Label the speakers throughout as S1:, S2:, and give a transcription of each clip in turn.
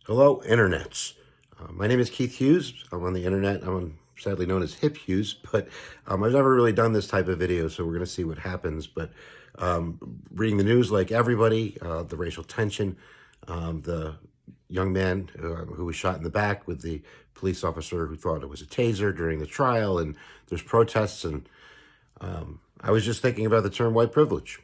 S1: Hello, internets. My name is Keith Hughes. I'm on the internet. Sadly known as Hip Hughes, but I've never really done this type of video, so we're going to see what happens. But reading the news like everybody, the racial tension, the young man who was shot in the back with the police officer who thought it was a taser during the trial, and there's protests, and I was just thinking about the term white privilege.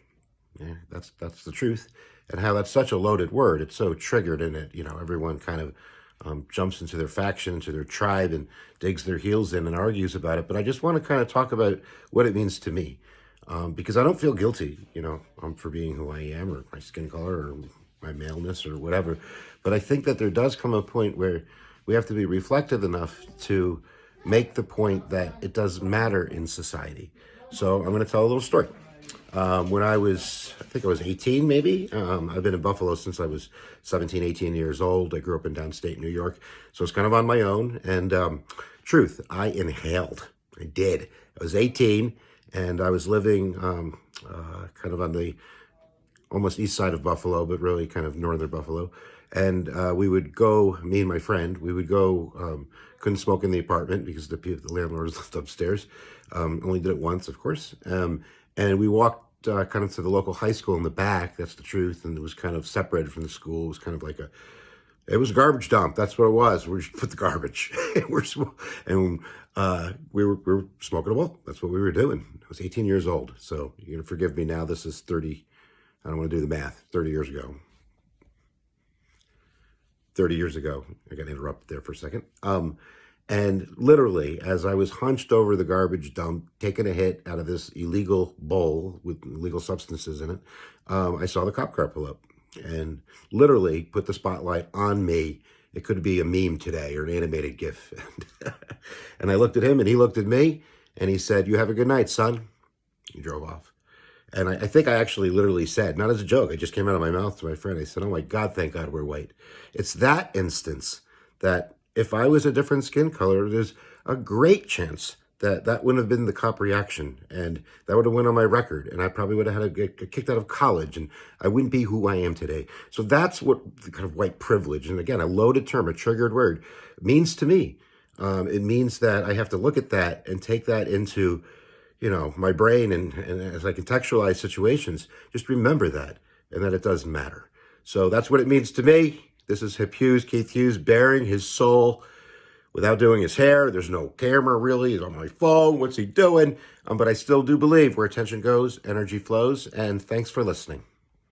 S1: Yeah, that's the truth, and how that's such a loaded word. It's so triggered in it. Everyone kind of jumps into their faction, into their tribe, and digs their heels in and argues about it. But I just want to kind of talk about what it means to me, because I don't feel guilty, for being who I am, or my skin color, or my maleness, or whatever. But I think that there does come a point where we have to be reflective enough to make the point that it does matter in society. So I'm going to tell a little story. When I think I was 18 maybe. I've been in Buffalo since I was 17, 18 years old. I grew up in downstate New York, so it's kind of on my own. And truth, I inhaled. I did. I was 18, and I was living kind of on the almost east side of Buffalo, but really kind of northern Buffalo. And we would go, me and my friend, we would go, couldn't smoke in the apartment because the landlord was lived upstairs. Only did it once, of course. And we walked kind of to the local high school in the back. That's the truth. And it was kind of separated from the school. It was kind of like it was a garbage dump. That's what it was. We just put the garbage. and we were smoking a bowl. That's what we were doing. I was 18 years old. So you're going to forgive me now. This is 30. I don't want to do the math. 30 years ago. 30 years ago. I got interrupted there for a second. And literally, as I was hunched over the garbage dump, taking a hit out of this illegal bowl with illegal substances in it, I saw the cop car pull up and literally put the spotlight on me. It could be a meme today or an animated GIF. And I looked at him and he looked at me and he said, "You have a good night, son." He drove off. And I think I actually literally said, not as a joke, it just came out of my mouth to my friend. I said, "Oh my God, thank God we're white." It's that instance that if I was a different skin color, there's a great chance that that wouldn't have been the cop reaction, and that would have went on my record, and I probably would have had to get kicked out of college, and I wouldn't be who I am today. So that's what the kind of white privilege, and again, a loaded term, a triggered word, means to me. It means that I have to look at that and take that into, my brain, and as I contextualize situations, just remember that, and that it does matter. So that's what it means to me. This is Hip Hughes, Keith Hughes, bearing his soul without doing his hair. There's no camera, really. He's on my phone. What's he doing? But I still do believe where attention goes, energy flows. And thanks for listening.